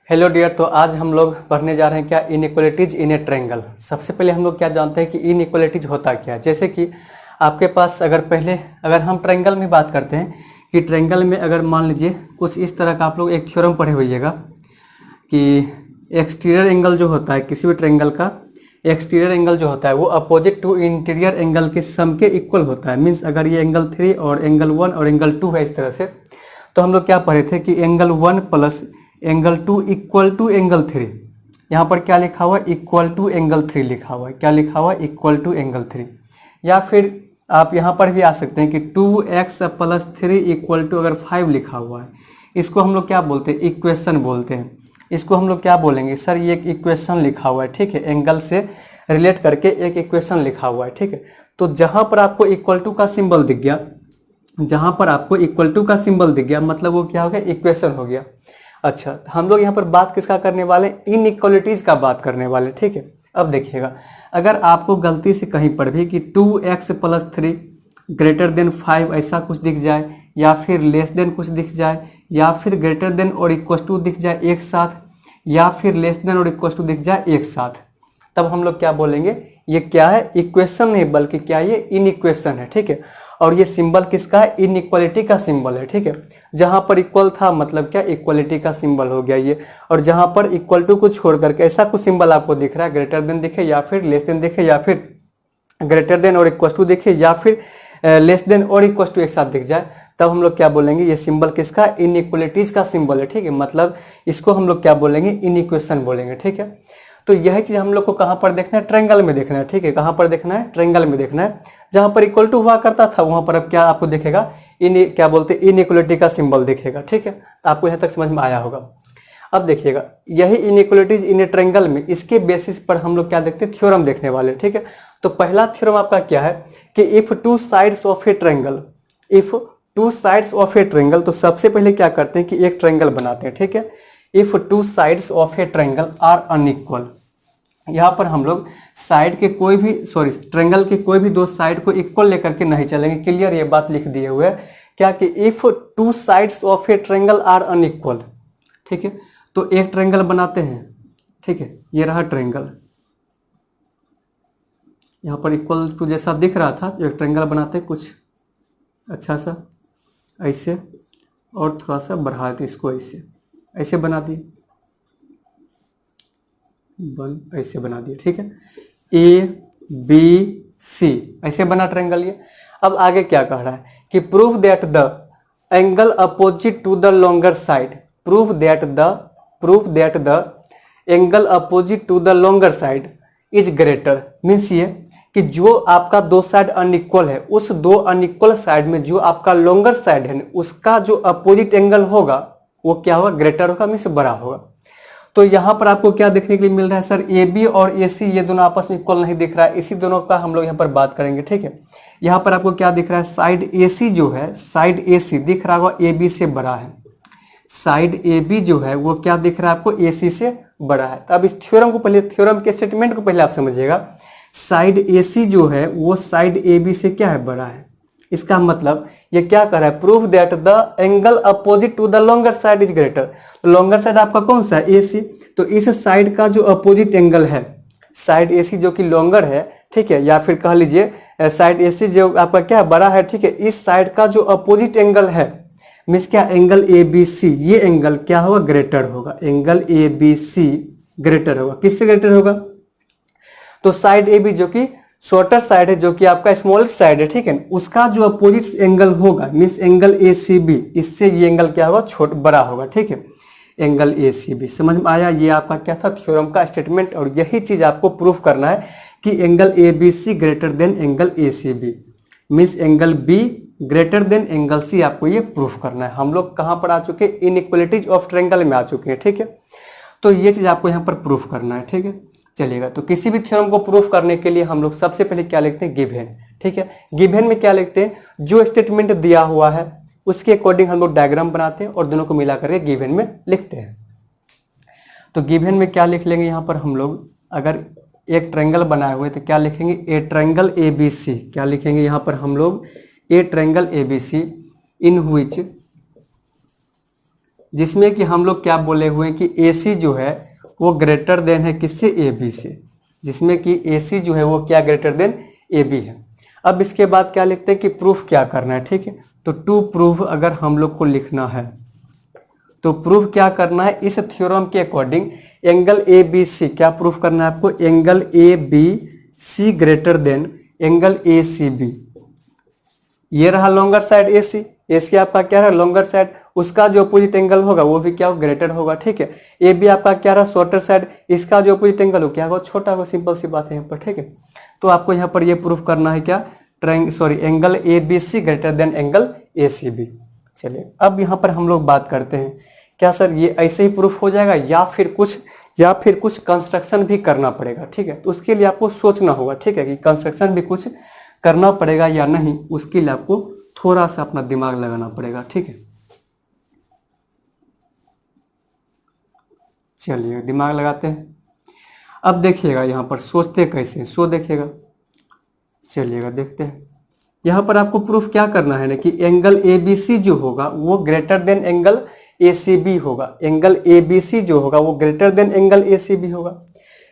Hello dear. तो आज हम लोग पढ़ने जा रहे हैं क्या इनइक्वालिटीज इन ए ट्रायंगल। सबसे पहले हम लोग क्या जानते हैं कि इनइक्वालिटीज होता क्या है। जैसे कि आपके पास अगर हम ट्रायंगल में बात करते हैं कि ट्रायंगल में अगर मान लीजिए कुछ इस तरह का आप लोग एक थ्योरम पढ़े होइएगा कि एक्सटीरियर एंगल जो होता है किसी भी ट्रायंगल का, एक्सटीरियर एंगल जो होता है वो अपोजिट टू इंटीरियर एंगल के सम के इक्वल होता है। मीन्स अगर ये एंगल 3 और एंगल 1 और एंगल 2 है इस तरह से, तो हम लोग क्या पढ़े थे कि angle 1 plus angle 2 equal to angle 3। यहाँ पर क्या लिखा हुआ है? इक्वल टू एंगल 3 लिखा हुआ है। क्या लिखा हुआ है? Equal to angle 3। या फिर आप यहाँ पर भी आ सकते हैं कि 2x प्लस 3 इक्वल टू अगर 5 लिखा हुआ है, इसको हम लोग क्या बोलते हैं? इक्वेशन बोलते हैं। इसको हम लोग क्या बोलेंगे? सर ये एक इक्वेशन लिखा हुआ है, ठीक है, एंगल से रिलेट करके एक इक्वेशन लिखा हुआ है, ठीक है। तो जहां पर आपको इक्वल टू का सिंबल दिख गया, जहां पर आपको इक्वल टू का सिंबल दिख गया मतलब वो क्या हो गया? इक्वेशन हो गया। अच्छा, हम लोग यहाँ पर बात किसका करने वाले? इनइक्वालिटीज का बात करने वाले, ठीक है। अब देखिएगा, अगर आपको गलती से कहीं पर भी कि 2x प्लस 3 ग्रेटर देन 5 ऐसा कुछ दिख जाए, या फिर लेस देन कुछ दिख जाए, या फिर ग्रेटर देन और इक्वल टू दिख जाए एक साथ, या फिर लेस देन और इक्वल टू दिख जाए एक साथ, तब हम लोग क्या बोलेंगे? ये क्या है? इक्वेशन नहीं बल्कि क्या ये? इनइक्वेशन है, ठीक है। और ये सिंबल किसका है? इनइक्वालिटी का सिंबल है, ठीक है। जहां पर इक्वल था मतलब क्या? इक्वालिटी का सिंबल हो गया ये। और जहां पर इक्वल टू को छोड़ करके ऐसा कुछ सिंबल आपको दिख रहा है, ग्रेटर देन दिखे या फिर लेस देन दिखे, या फिर ग्रेटर देन और इक्वल टू दिखे, या फिर लेस देन और इक्वल टू एक साथ दिख जाए, तब हम लोग क्या बोलेंगे? ये सिंबल किसका? इनइक्वालिटीज का सिंबल है, ठीक है। मतलब इसको हम लोग क्या बोलेंगे? इनइक्वेशन बोलेंगे, ठीक है। तो यही चीज हम लोग को कहां पर देखना है? ट्रायंगल में देखना है, ठीक है। कहां पर देखना है? ट्रायंगल में देखना है। जहां पर इक्वल टू हुआ करता था वहां पर अब क्या आपको दिखेगा? क्या बोलते हैं? इनइक्वालिटी का सिंबल दिखेगा, ठीक है। तो आपको यहां तक समझ में आया होगा। अब देखिएगा, यही इनइक्वालिटीज इन ए ट्रायंगल में, इसके बेसिस पर हम लोग क्या देखते हैं? थ्योरम देखने वाले, ठीक है। तो पहला थ्योरम आपका क्या है कि if two sides of a triangle, if two sides of a triangle, तो सबसे पहले क्या करते हैं कि एक ट्रायंगल बनाते हैं, ठीक है। If two sides of a triangle are unequal, यहाँ पर हम लोग साइड के कोई भी ट्रायंगल के कोई भी दो साइड को इक्वल लेकर के नहीं चलेंगे। क्लियर? ये बात लिख दिए हुए है क्या कि if two sides of a triangle are unequal, ठीक है। तो एक ट्रायंगल बनाते हैं, ठीक है। ये रहा ट्रायंगल, यहाँ पर इक्वल टू जैसा दिख रहा था। एक ट्रायंगल बनाते हैं कुछ अच्छा सा ऐसे, और थोड़ा सा बढ़ा देते इसको, ऐसे ऐसे बना दिए, ऐसे बना दिए, ठीक है। ए बी सी ऐसे बना ट्रायंगल ये। अब आगे क्या कह रहा है कि prove that the angle opposite to the longer side, prove that the angle opposite to the longer side is greater. Means ये कि जो आपका दो साइड अनइक्वल है, उस दो अनइक्वल साइड में जो आपका लॉन्गर साइड है उसका जो अपोजिट एंगल होगा वो क्या होगा? ग्रेटर होगा, मीन्स बड़ा होगा। तो यहाँ पर आपको क्या देखने के लिए मिल रहा है? सर ए बी और ए सी ये दोनों आपस में इक्वल नहीं दिख रहा है। इसी दोनों का हम लोग यहाँ पर बात करेंगे, ठीक है। यहाँ पर आपको क्या दिख रहा है? साइड ए सी जो है, साइड ए सी दिख रहा होगा ए बी से बड़ा है। साइड ए बी जो है वो क्या दिख रहा है आपको? ए सी से बड़ा है। तो अब इस थ्योरम को पहले, थ्योरम के स्टेटमेंट को पहले आप समझिएगा। साइड ए सी जो है वो साइड ए बी से क्या है? बड़ा है। इसका मतलब ये क्या कर रहा है? Prove that the angle opposite to the longer side is greater. तो लॉन्गर साइड आपका कौन सा है? ए सी। तो इस साइड का जो अपोजिट एंगल है, साइड ए सी जो कि लॉन्गर है, ठीक है, या फिर कह लीजिए साइड ए सी जो आपका क्या बड़ा है, ठीक है, इस साइड का जो अपोजिट एंगल है, मीन्स क्या? एंगल ए बी सी, ये एंगल क्या होगा? ग्रेटर होगा। Angle A B C greater होगा। किससे ग्रेटर होगा? तो साइड ए बी जो कि शॉर्टर साइड है, जो कि आपका स्मॉलेस्ट साइड है, ठीक है, उसका जो अपोजिट एंगल होगा means angle A C B, इससे ये एंगल क्या होगा? बड़ा होगा, ठीक है, एंगल ए सी बी। समझ में आया? ये आपका क्या था? थ्योरम का स्टेटमेंट। और यही चीज आपको प्रूफ करना है कि angle A B C greater than angle A C B, means angle B greater than angle C, आपको ये प्रूफ करना है। हम लोग कहां पर आ चुके? इनइक्वालिटीज ऑफ ट्रायंगल में आ चुके हैं, ठीक है। तो ये चीज आपको यहाँ पर प्रूफ करना है, ठीक है। चलिएगा, तो किसी भी थ्योरम को प्रूफ करने के लिए हम लोग सबसे पहले क्या लिखते हैं? गिवन, ठीक है। गिवन में क्या लिखते हैं? जो स्टेटमेंट दिया हुआ है उसके अकॉर्डिंग हम लोग डायग्राम बनाते हैं और दोनों को मिला करके गिवन में लिखते हैं। तो गिवन में क्या लिख लेंगे? यहाँ पर हम लोग अगर एक ट्रायंगल बनाए हुए तो क्या लिखेंगे? A triangle A B C. क्या लिखेंगे यहाँ पर हम लोग? A triangle A B C in which जिसमें कि हम लोग क्या बोले हुए हैं कि AC जो है वो ग्रेटर देन है किससे, AB से, जिसमें कि AC जो है वो क्या ग्रेटर देन AB है। अब इसके बाद क्या लिखते हैं कि प्रूफ क्या करना है, ठीक है। तो टू प्रूफ अगर हम लोग को लिखना है तो प्रूफ क्या करना है, इस थ्योरम के अकॉर्डिंग एंगल ABC क्या प्रूफ करना है आपको, angle ABC greater than angle ACB। ये रहा लॉन्गर साइड AC आपका क्या है लॉन्गर साइड, उसका जो अपोजिट एंगल होगा वो भी क्या हो ग्रेटर होगा, ठीक है। AB आपका क्या रहा शॉर्टर साइड, इसका जो अपोजिट एंगल हो क्या होगा छोटा होगा, सिंपल सी बात है यहाँ पर, ठीक है। तो आपको यहाँ पर ये प्रूफ करना है क्या, angle ABC greater than angle ACB। चलिए अब यहाँ पर हम लोग बात करते हैं, क्या सर ये ऐसे ही प्रूफ हो जाएगा या फिर कुछ कंस्ट्रक्शन भी करना पड़ेगा, ठीक है। तो उसके लिए आपको सोचना होगा, ठीक है, कि कंस्ट्रक्शन भी कुछ करना पड़ेगा या नहीं, उसके लिए आपको थोड़ा सा अपना दिमाग लगाना पड़ेगा, ठीक है। चलिए दिमाग लगाते हैं। अब देखिएगा यहाँ पर सोचते कैसे, देखिएगा, चलिएगा देखते हैं। यहाँ पर आपको प्रूफ क्या करना है ना कि एंगल ABC जो होगा वो ग्रेटर देन एंगल ACB होगा, एंगल ABC जो होगा वो ग्रेटर देन एंगल ACB होगा।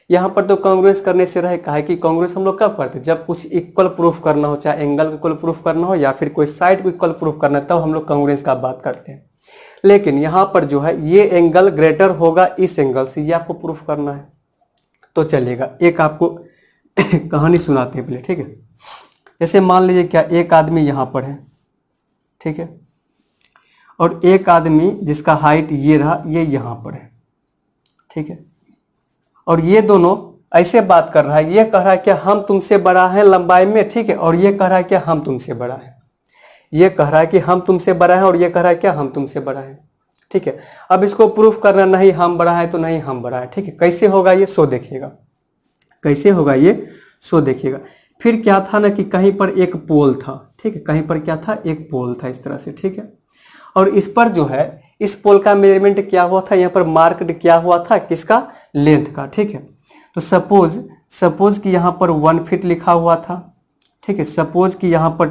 यहाँ पर तो कांग्रेस करने से रहे, कहा है कि कांग्रेस हम लोग कब करते हैं, जब कुछ इक्वल प्रूफ करना हो, चाहे एंगल को इक्वल प्रूफ करना हो या फिर कोई साइड को इक्वल प्रूफ करना है, तब हम लोग कांग्रेस का बात करते हैं। लेकिन यहाँ पर जो है ये एंगल ग्रेटर होगा इस एंगल से, ये आपको प्रूफ करना है। तो चलिएगा एक आपको कहानी सुनाते हैं पहले, ठीक है। जैसे मान लीजिए क्या एक आदमी यहाँ पर है, ठीक है, और एक आदमी जिसका हाइट ये रहा, ये यहाँ पर है, ठीक है, और ये दोनों ऐसे बात कर रहा है, ये कह रहा है कि हम तुमसे बड़ा है लंबाई में, ठीक है, और ये कह रहा है कि हम तुमसे बड़ा है, ये कह रहा है कि हम तुमसे बड़ा है और ये कह रहा है क्या हम तुमसे बड़ा है, ठीक है। अब इसको प्रूफ करना, नहीं हम बड़ा है तो नहीं हम बड़ा है, ठीक है। कैसे होगा ये सो देखिएगा, कैसे होगा ये सो देखिएगा। फिर क्या था ना कि कहीं पर एक पोल था, ठीक है, कहीं पर क्या था एक पोल था इस तरह से, ठीक है, और इस पर जो है इस पोल का मेजरमेंट क्या हुआ था, यहाँ पर मार्क्ड क्या हुआ था किसका, लेंथ का, ठीक है। तो सपोज कि यहाँ पर 1 फीट लिखा हुआ था, ठीक है, सपोज कि यहाँ पर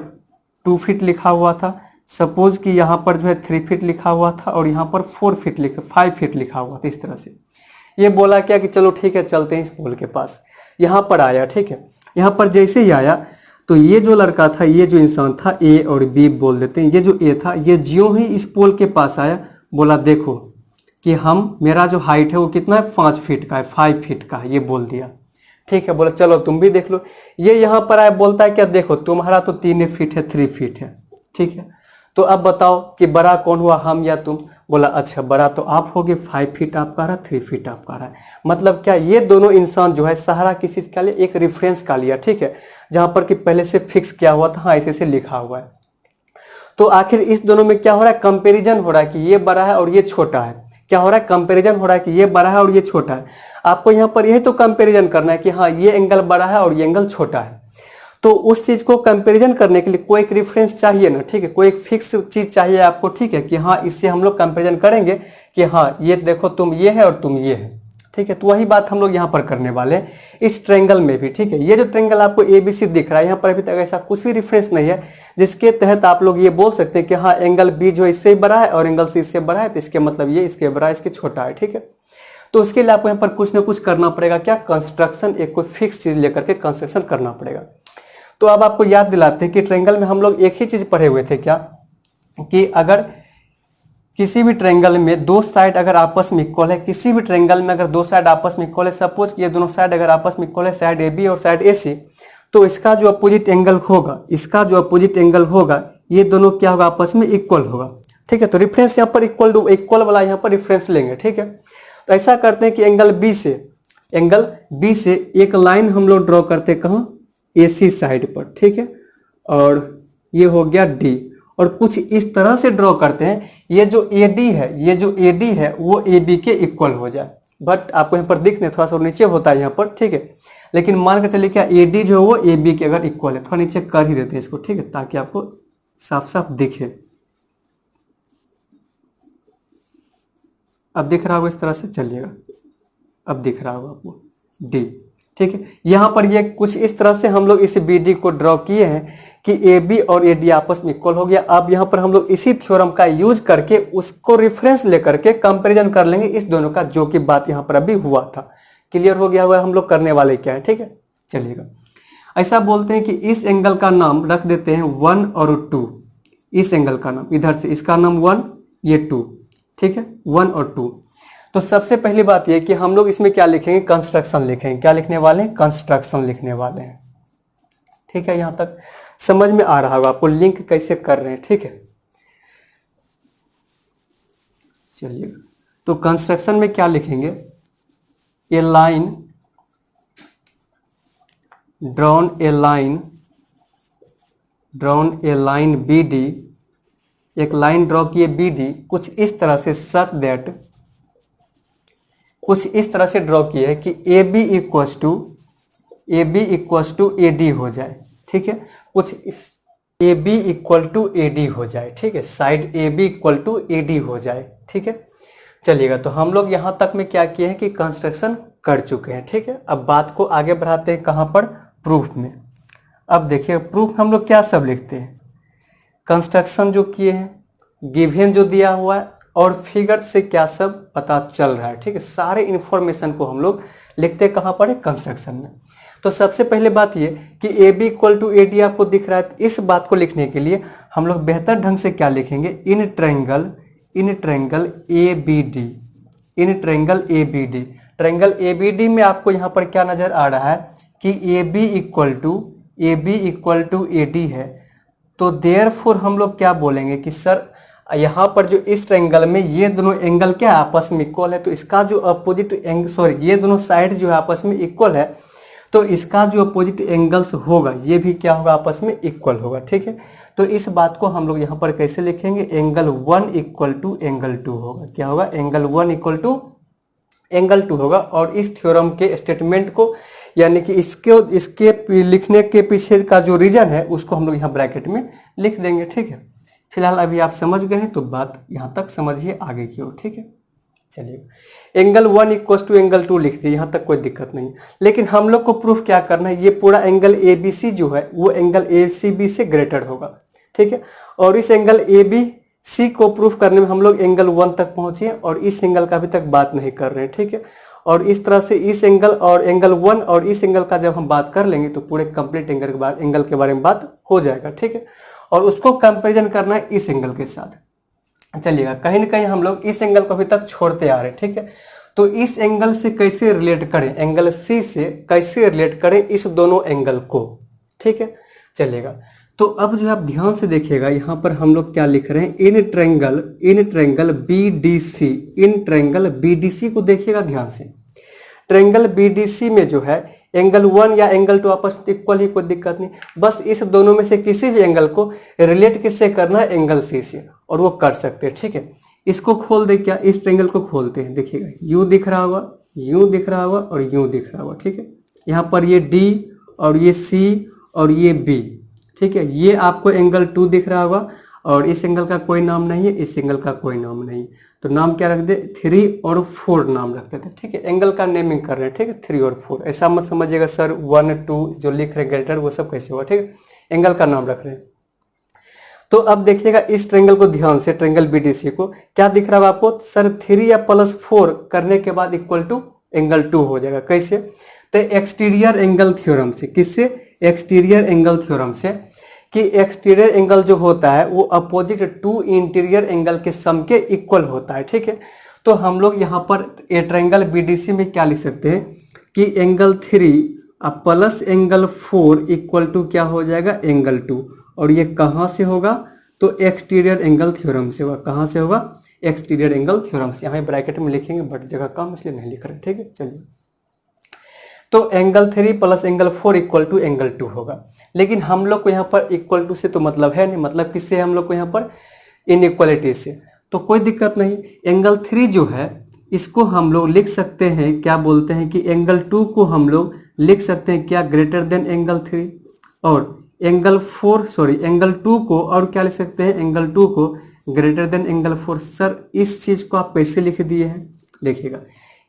2 फीट लिखा हुआ था, सपोज कि यहाँ पर जो है 3 फीट लिखा हुआ था और यहाँ पर 5 फीट लिखा हुआ था, इस तरह से। ये बोला क्या कि चलो ठीक है चलते हैं इस पोल के पास, यहाँ पर आया, ठीक है। यहाँ पर जैसे ही आया तो ये जो लड़का था, ये जो इंसान था, A और B बोल देते हैं, ये जो A था ये ज्यों ही इस पोल के पास आया, बोला देखो कि मेरा जो हाइट है वो कितना है 5 फीट का है, 5 फीट का है, ये बोल दिया, ठीक है। बोला चलो तुम भी देख लो। ये यहाँ पर आया, बोलता है क्या देखो तुम्हारा तो 3 फीट है, 3 फीट है, ठीक है। तो अब बताओ कि बड़ा कौन हुआ, हम या तुम। बोला अच्छा बड़ा तो आप होगे, 5 फीट आपका रहा, 3 फीट आपका रहा है। मतलब क्या ये दोनों इंसान जो है सहारा किसी चीज का लिए, एक रेफरेंस का लिया, ठीक है, जहां पर कि पहले से फिक्स किया हुआ था, हाँ ऐसे से लिखा हुआ है। तो आखिर इस दोनों में क्या हो रहा है, कंपेरिजन हो रहा है कि ये बड़ा है और ये छोटा है। क्या हो रहा है, कंपेरिजन हो रहा है कि ये बड़ा है और ये छोटा है। आपको यहाँ पर यही तो कंपेरिजन करना है कि हाँ ये एंगल बड़ा है और ये एंगल छोटा है। तो उस चीज को कंपैरिजन करने के लिए कोई एक रेफरेंस चाहिए ना, ठीक है, कोई एक फिक्स चीज चाहिए आपको, ठीक है, कि हाँ इससे हम लोग कंपैरिजन करेंगे कि हाँ ये देखो तुम ये है और तुम ये है, ठीक है। तो वही बात हम लोग यहाँ पर करने वाले हैं इस ट्रायंगल में भी, ठीक है। ये जो ट्रायंगल आपको ABC दिख रहा है, यहाँ पर अभी तक ऐसा कुछ भी रेफरेंस नहीं है जिसके तहत आप लोग ये बोल सकते हैं कि हाँ एंगल B जो इससे बड़ा है और एंगल C इससे बड़ा है, तो इसके मतलब ये इसके बड़ा है, इसके छोटा है, ठीक है। तो उसके लिए आपको यहाँ पर कुछ ना कुछ करना पड़ेगा, क्या कंस्ट्रक्शन, एक कोई फिक्स चीज लेकर के कंस्ट्रक्शन करना पड़ेगा। तो अब आपको याद दिलाते हैं कि ट्रायंगल में हम लोग एक ही चीज पढ़े हुए थे, क्या कि अगर किसी भी ट्रायंगल में दो साइड अगर आपस में इक्वल है, किसी भी ट्रायंगल में अगर दो साइड आपस में इक्वल है, सपोज ये दोनों साइड अगर आपस में इक्वल है, साइड AB और साइड AC, तो इसका जो अपोजिट एंगल होगा, इसका जो अपोजिट एंगल होगा, ये दोनों क्या होगा आपस में इक्वल होगा, ठीक है। तो रेफरेंस यहाँ पर इक्वल वाला यहाँ पर रेफरेंस लेंगे, ठीक है। तो ऐसा करते हैं कि एंगल B से एक लाइन हम लोग ड्रॉ करते हैं, कहाँ, AC साइड पर, ठीक है, और ये हो गया D, और कुछ इस तरह से ड्रॉ करते हैं ये जो AD है वो AB के इक्वल हो जाए। बट आपको यहाँ पर दिख नहीं, थोड़ा सा नीचे होता है यहाँ पर, ठीक है, लेकिन मान के चलिए क्या AD जो है वो AB के अगर इक्वल है, थोड़ा नीचे कर ही देते हैं इसको, ठीक है, ताकि आपको साफ साफ दिखे। अब दिख रहा होगा इस तरह से, चलिएगा अब दिख रहा होगा आपको D, ठीक है। यहाँ पर ये कुछ इस तरह से हम लोग इस BD को ड्रॉ किए हैं कि ए बी और ए डी आपस में इक्वल हो गया। अब यहाँ पर हम लोग इसी थ्योरम का यूज करके उसको रेफरेंस लेकर के कंपेरिजन कर लेंगे इस दोनों का, जो कि बात यहाँ पर अभी हुआ था। क्लियर हो गया हुआ हम लोग करने वाले क्या है, ठीक है। चलिएगा, ऐसा बोलते हैं कि इस एंगल का नाम रख देते हैं 1 और 2। इस एंगल का नाम, इधर से इसका नाम 1, ये 2, ठीक है, 1 और 2। तो सबसे पहली बात ये कि हम लोग इसमें क्या लिखेंगे, कंस्ट्रक्शन लिखेंगे। क्या लिखने वाले हैं, कंस्ट्रक्शन लिखने वाले हैं, ठीक है। यहां तक समझ में आ रहा होगा आपको लिंक कैसे कर रहे हैं, ठीक है। चलिए, तो कंस्ट्रक्शन में क्या लिखेंगे, ए लाइन ड्रॉन ए लाइन बी डी, एक लाइन ड्रॉ किए बी डी, कुछ इस तरह से सच दैट, कुछ इस तरह से ड्रॉ किए है कि A B equals to A D हो जाए, ठीक है। कुछ इस A B equal to A D हो जाए, ठीक है, side A B equal to A D हो जाए, ठीक है। चलिएगा, तो हम लोग यहां तक में क्या किए हैं कि कंस्ट्रक्शन कर चुके हैं, ठीक है। अब बात को आगे बढ़ाते हैं, कहां पर, प्रूफ में। अब देखिए प्रूफ हम लोग क्या सब लिखते हैं, कंस्ट्रक्शन जो किए हैं, गिवन जो दिया हुआ है, और फिगर से क्या सब पता चल रहा है, ठीक है। सारे इंफॉर्मेशन को हम लोग लिखते हैं कहां पर है, कंस्ट्रक्शन में। तो सबसे पहले बात ये कि A B equal to A D आपको दिख रहा है, तो इस बात को लिखने के लिए हम लोग बेहतर ढंग से क्या लिखेंगे, in triangle A B D, in triangle A B D. Triangle A B D में आपको यहाँ पर क्या नजर आ रहा है कि A B equal to A D है। तो देयरफॉर हम लोग क्या बोलेंगे कि सर यहाँ पर जो इस ट्रायंगल में ये दोनों एंगल क्या आपस में इक्वल है, तो इसका जो अपोजिट एंगल, सॉरी, ये दोनों साइड जो है आपस में इक्वल है, तो इसका जो अपोजिट एंगल्स होगा ये भी क्या होगा, आपस में इक्वल होगा, ठीक है। तो इस बात को हम लोग यहाँ पर कैसे लिखेंगे, एंगल 1 इक्वल टू एंगल 2 होगा। क्या होगा, एंगल 1 इक्वल टू एंगल 2 होगा। और इस थ्योरम के स्टेटमेंट को, यानी कि इसके लिखने के पीछे का जो रीजन है उसको हम लोग यहाँ ब्रैकेट में लिख देंगे, ठीक है। फिलहाल अभी आप समझ गए हैं, तो बात यहाँ तक समझिए आगे की ओर, ठीक है। चलिए, एंगल 1 इक्वल टू एंगल 2 लिख दिए, यहाँ तक कोई दिक्कत नहीं। लेकिन हम लोग को प्रूफ क्या करना है, ये पूरा एंगल ए बी सी जो है वो एंगल ए सी बी से ग्रेटर होगा, ठीक है। और इस एंगल ए बी सी को प्रूफ करने में हम लोग एंगल 1 तक पहुंचे और इस एंगल का अभी तक बात नहीं कर रहे हैं, ठीक है। और इस तरह से इस एंगल और एंगल 1 और इस एंगल का जब हम बात कर लेंगे तो पूरे कंप्लीट एंगल के बारे में बात हो जाएगा, ठीक है। और उसको कंपैरिजन करना है इस एंगल के साथ। चलिएगा, कहीं ना कहीं हम लोग इस एंगल को अभी तक छोड़ते आ रहे हैं, ठीक है। तो इस एंगल से कैसे रिलेट करें, एंगल सी से कैसे रिलेट करें इस दोनों एंगल को, ठीक है। चलिएगा, तो अब जो आप ध्यान से देखिएगा, यहाँ पर हम लोग क्या लिख रहे हैं, in triangle B D C, in triangle B D C को देखिएगा ध्यान से। ट्रायंगल बी डी सी में जो है एंगल 1 या एंगल 2 आपस में इक्वल ही, कोई दिक्कत नहीं। बस इस दोनों में से किसी भी एंगल को रिलेट किससे करना है, एंगल सी से, और वो कर सकते हैं, ठीक है। इसको खोल दे, क्या, इस ट्रायंगल को खोलते हैं, देखिएगा यूं दिख रहा होगा, यूं दिख रहा होगा और यूं दिख रहा होगा, ठीक है। यहाँ पर ये डी और ये सी और ये बी, ठीक है। ये आपको एंगल 2 दिख रहा होगा और इस एंगल का कोई नाम नहीं है, इस एंगल का कोई नाम नहीं, तो नाम क्या रख दे, 3 और 4 नाम रख देते, ठीक है। एंगल का नेमिंग कर रहे हैं, ठीक है, 3 और 4। ऐसा मत समझिएगा सर 1 2 जो लिख रहे हैं ग्रेटर वो सब कैसे होगा, ठीक है। एंगल का नाम रख रहे हैं। तो अब देखिएगा इस ट्रायंगल को ध्यान से, ट्रायंगल बीडीसी को क्या दिख रहा है आपको, सर 3 या +4 करने के बाद इक्वल टू एंगल 2 हो जाएगा। कैसे, तो एक्सटीरियर एंगल थ्योरम से। किससे, एक्सटीरियर एंगल थ्योरम से, कि एक्सटीरियर एंगल जो होता है वो अपोजिट टू इंटीरियर एंगल के सम के इक्वल होता है, ठीक है। तो हम लोग यहाँ पर ए ट्रायंगल बीडीसी में क्या लिख सकते हैं कि angle 3 plus angle 4 equal to क्या हो जाएगा, एंगल 2। और ये कहाँ से होगा, तो एक्सटीरियर एंगल थ्योरम से होगा। कहाँ से होगा, एक्सटीरियर एंगल थ्योरम से। यहाँ ब्रैकेट में लिखेंगे बट जगह कम इसलिए नहीं लिख रहे, ठीक है। चलिए, तो angle 3 plus angle 4 equal to angle 2 होगा। लेकिन हम लोग को यहाँ पर इक्वल टू से तो मतलब है नहीं, मतलब किससे हम लोग को यहाँ पर, इनइक्वालिटी से। तो कोई दिक्कत नहीं, एंगल 3 जो है इसको हम लोग लिख सकते हैं, क्या बोलते हैं कि एंगल 2 को हम लोग लिख सकते हैं क्या, ग्रेटर देन एंगल 3। और एंगल 2 को और क्या लिख सकते हैं, एंगल 2 को ग्रेटर देन एंगल 4। सर इस चीज को आप कैसे लिख दिए हैं, देखिएगा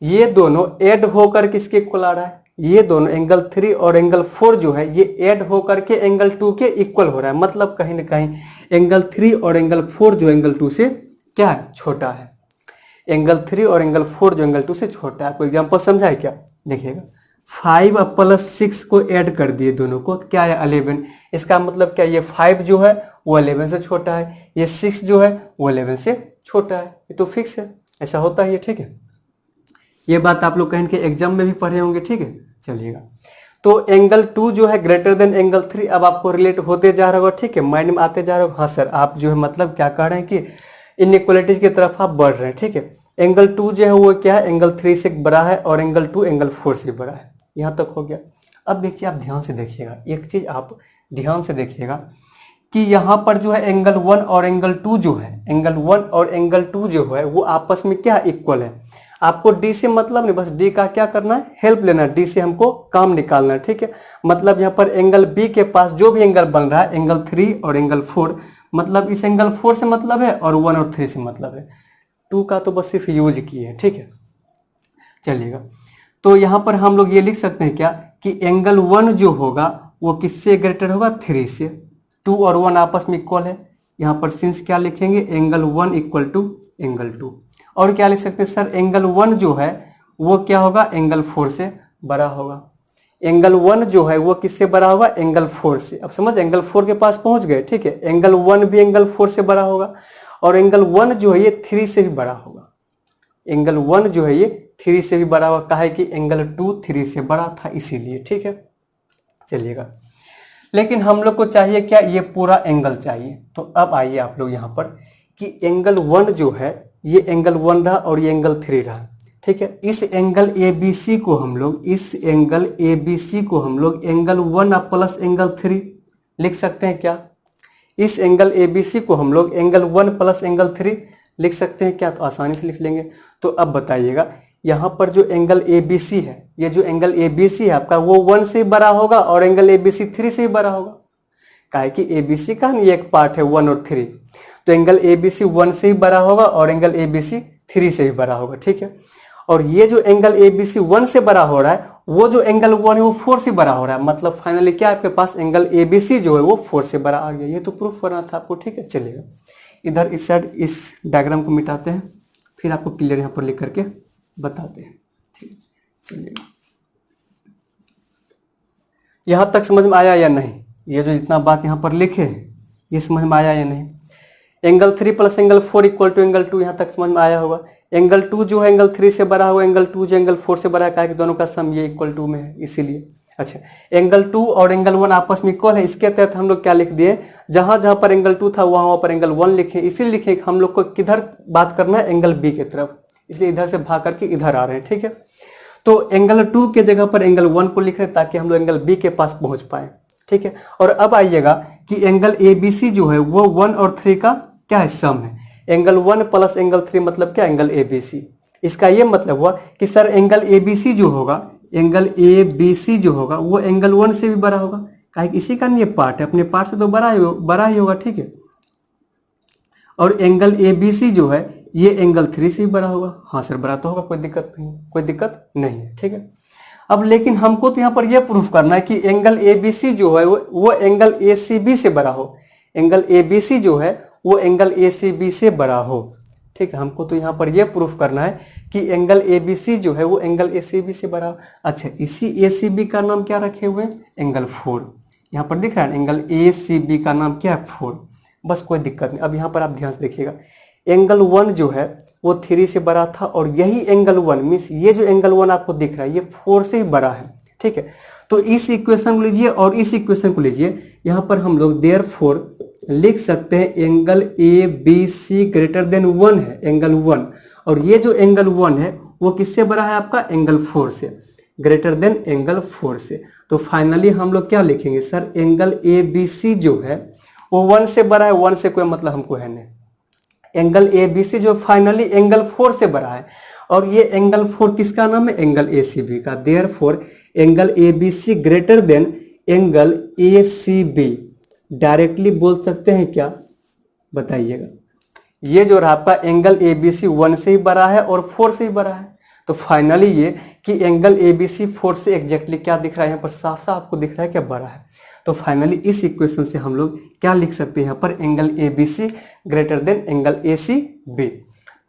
ये दोनों ऐड होकर किसके इक्वल आ रहा है, ये दोनों एंगल 3 और एंगल 4 जो है ये ऐड होकर के एंगल 2 के इक्वल हो रहा है, मतलब कहीं ना कहीं एंगल 3 और एंगल 4 जो एंगल 2 से क्या है, छोटा है। एंगल 3 और एंगल 4 जो एंगल 2 से छोटा है। आपको एग्जांपल समझा है क्या, देखिएगा 5 अब प्लस 6 को ऐड कर दिए दोनों को, क्या है 11। इसका मतलब क्या, ये 5 जो है वो 11 से छोटा है, ये 6 जो है वो 11 से छोटा है, ये तो फिक्स है, ऐसा होता है ये, ठीक है। ये बात आप लोग कहीं के एग्जाम में भी पढ़े होंगे, ठीक है। चलिएगा, तो एंगल 2 जो है ग्रेटर देन एंगल 3, अब आपको रिलेट होते जा रहा होगा, ठीक है, माइंड में आते जा रहा होगा। हाँ सर, आप जो है मतलब क्या कह रहे हैं कि इनइक्वालिटीज की तरफ आप बढ़ रहे हैं, ठीक है। एंगल 2 जो है वो क्या है, एंगल 3 से बड़ा है और एंगल 2 एंगल 4 से बड़ा है। यहाँ तक हो गया। अब देखिए, आप ध्यान से देखिएगा, एक चीज आप ध्यान से देखिएगा कि यहाँ पर जो है एंगल 1 और एंगल 2 जो है, एंगल 1 और एंगल 2 जो है वो आपस में क्या इक्वल है। आपको डी से मतलब नहीं, बस डी का क्या करना है, हेल्प लेना है, डी से हमको काम निकालना है, ठीक है। मतलब यहाँ पर एंगल बी के पास जो भी एंगल बन रहा है, एंगल 3 और एंगल 4, मतलब इस एंगल 4 से मतलब है और 1 और 3 से मतलब है, 2 का तो बस सिर्फ यूज किए हैं, ठीक है। चलिएगा, तो यहाँ पर हम लोग ये लिख सकते हैं क्या कि एंगल 1 जो होगा वो किससे ग्रेटर होगा, 3 से। 2 और 1 आपस में इक्वल है, यहाँ पर सिंस क्या लिखेंगे, एंगल 1 इक्वल टू एंगल 2। और क्या लिख सकते हैं सर, एंगल 1 जो है वो क्या होगा, एंगल 4 से बड़ा होगा। एंगल 1 जो है वो किससे बड़ा होगा, एंगल 4 से। अब समझ, एंगल 4 के पास पहुंच गए, ठीक है। एंगल 1 भी एंगल 4 से बड़ा होगा और एंगल 1 जो है ये 3 से भी बड़ा होगा। एंगल 1 जो है ये 3 से भी बड़ा होगा, काहे कि एंगल 2 3 से बड़ा था इसीलिए, ठीक है। चलिएगा, लेकिन हम लोग को चाहिए क्या, ये पूरा एंगल चाहिए। तो अब आइए आप लोग यहाँ पर कि एंगल 1 जो है ये एंगल 1 रहा और ये एंगल 3 रहा, ठीक है। इस एंगल ABC को हम लोग, इस एंगल ABC को हम लोग एंगल 1 प्लस एंगल 3 लिख सकते हैं क्या। इस एंगल ABC को हम लोग एंगल 1 प्लस एंगल 3 लिख सकते हैं क्या, तो आसानी से लिख लेंगे। तो अब बताइएगा, यहाँ पर जो एंगल ABC है, ये जो एंगल ABC है आपका वो 1 से बड़ा होगा और एंगल ABC 3 से बड़ा होगा, काहे कि ABC का ये एक पार्ट है 1 और 3, तो एंगल ABC 1 से ही बड़ा होगा और एंगल ABC 3 से भी बड़ा होगा, ठीक है। और ये जो एंगल ABC 1 से बड़ा हो रहा है, वो जो एंगल 1 है वो 4 से बड़ा हो रहा है, मतलब फाइनली क्या आपके पास एंगल ABC जो है वो 4 से बड़ा आ गया। ये तो प्रूफ करना था आपको, ठीक है। चलिएगा, इधर इस साइड इस डायग्राम को मिटाते हैं, फिर आपको क्लियर यहाँ पर लिख करके बताते हैं, ठीक है। चलिएगा, यहाँ तक समझ में आया या नहीं, ये जो जितना बात यहाँ पर लिखे ये समझ में आया या नहीं। Angle 3 plus angle 4 equal to angle 2, यहाँ तक समझ में आया होगा। एंगल 2 जो है एंगल 3 से बड़ा होगा, एंगल 2 जो एंगल 4 से बड़ा है, कहा कि दोनों का सम ये इक्वल टू में है इसीलिए। अच्छा, एंगल 2 और एंगल 1 आपस में इक्वल है, इसके तहत हम लोग क्या लिख दिए, जहां जहां पर एंगल 2 था वहां पर एंगल 1 लिखे, इसीलिए लिखे हम लोग को किधर बात करना है, एंगल B की तरफ, इसलिए इधर से भाग करके इधर आ रहे हैं, ठीक है। तो एंगल 2 के जगह पर एंगल 1 को लिख रहे हैं ताकि हम लोग एंगल B के पास पहुंच पाए, ठीक है। और अब आइएगा कि एंगल ABC जो है वो 1 और 3 का क्या है, सम है। एंगल 1 प्लस एंगल 3 मतलब क्या, एंगल ABC। इसका ये मतलब हुआ कि सर एंगल ABC जो होगा, एंगल ABC जो होगा वो एंगल 1 से भी बड़ा होगा, काहे कि इसी का ये पार्ट है, अपने पार्ट से तो बड़ा ही होगा, ठीक है। और एंगल ABC जो है ये एंगल 3 से भी बड़ा होगा। हाँ सर, बड़ा तो होगा, कोई दिक्कत नहीं, कोई दिक्कत नहीं है, ठीक है। अब लेकिन हमको तो यहाँ पर यह प्रूफ करना है कि एंगल ABC जो है वो एंगल ACB से बड़ा हो, एंगल ABC जो है वो एंगल ACB से बड़ा हो, ठीक है। हमको तो यहाँ पर यह प्रूफ करना है कि एंगल ABC जो है वो एंगल ACB से बड़ा हो। अच्छा, इसी ACB का नाम क्या रखे हुए हैं, एंगल 4, यहाँ पर दिख रहा है एंगल ACB का नाम क्या है, 4, बस कोई दिक्कत नहीं। अब यहाँ पर आप ध्यान से देखिएगा, एंगल 1 जो है वो 3 से बड़ा था और यही एंगल 1 मीन्स ये जो एंगल 1 आपको दिख रहा है ये 4 से ही बड़ा है, ठीक है। तो इस इक्वेशन को लीजिए और इस इक्वेशन को लीजिए, यहाँ पर हम लोग देयरफॉर लिख सकते हैं एंगल ABC ग्रेटर देन 1 है, एंगल 1, और ये जो एंगल 1 है वो किससे बड़ा है आपका, एंगल 4 से, ग्रेटर देन एंगल 4 से। तो फाइनली हम लोग क्या लिखेंगे सर, एंगल ABC जो है वो 1 से बड़ा है, 1 से कोई मतलब हमको है नहीं। एंगल ABC जो फाइनली एंगल 4 से बड़ा है और ये एंगल 4 किसका नाम है, एंगल ACB का। Therefore angle ABC greater than angle ACB, directly बोल सकते हैं क्या, बताइएगा। ये जो रहा आपका एंगल ABC 1 से ही बड़ा है और 4 से ही बड़ा है, तो फाइनली ये कि एंगल ABC 4 से एग्जैक्टली क्या दिख रहा है यहाँ पर, साफ साफ आपको दिख रहा है क्या, बड़ा है। तो फाइनली इस इक्वेशन से हम लोग क्या लिख सकते हैं यहाँ पर, angle ABC greater than angle ACB।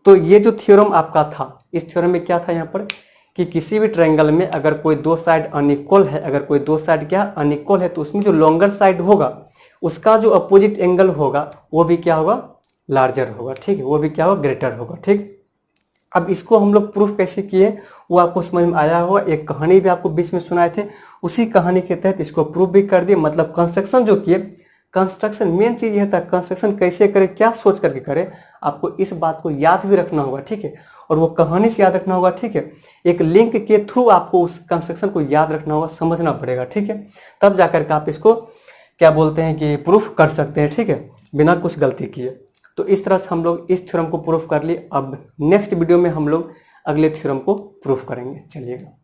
तो ये जो थ्योरम आपका था, इस थ्योरम में क्या था यहाँ पर कि किसी भी ट्रायंगल में अगर कोई दो साइड अनइक्वल है, अगर कोई दो साइड क्या अनइक्वल है, तो उसमें जो लॉन्गर साइड होगा उसका जो अपोजिट एंगल होगा वो भी क्या होगा, लार्जर होगा, ठीक है, वो भी क्या होगा, ग्रेटर होगा, ठीक। अब इसको हम लोग प्रूफ कैसे किए वो आपको समझ में आया होगा, एक कहानी भी आपको बीच में सुनाए थे, उसी कहानी के तहत इसको प्रूफ भी कर दिए। मतलब कंस्ट्रक्शन जो किए, कंस्ट्रक्शन मेन चीज यह था, कंस्ट्रक्शन कैसे करे, क्या सोच करके करे, आपको इस बात को याद भी रखना होगा, ठीक है, और वो कहानी से याद रखना होगा, ठीक है। एक लिंक के थ्रू आपको उस कंस्ट्रक्शन को याद रखना होगा, समझना पड़ेगा, ठीक है, तब जाकर के आप इसको क्या बोलते हैं कि प्रूफ कर सकते हैं, ठीक है, बिना कुछ गलती किए। तो इस तरह से हम लोग इस थ्योरम को प्रूफ कर लिए। अब नेक्स्ट वीडियो में हम लोग अगले थ्योरम को प्रूफ करेंगे। चलिएगा।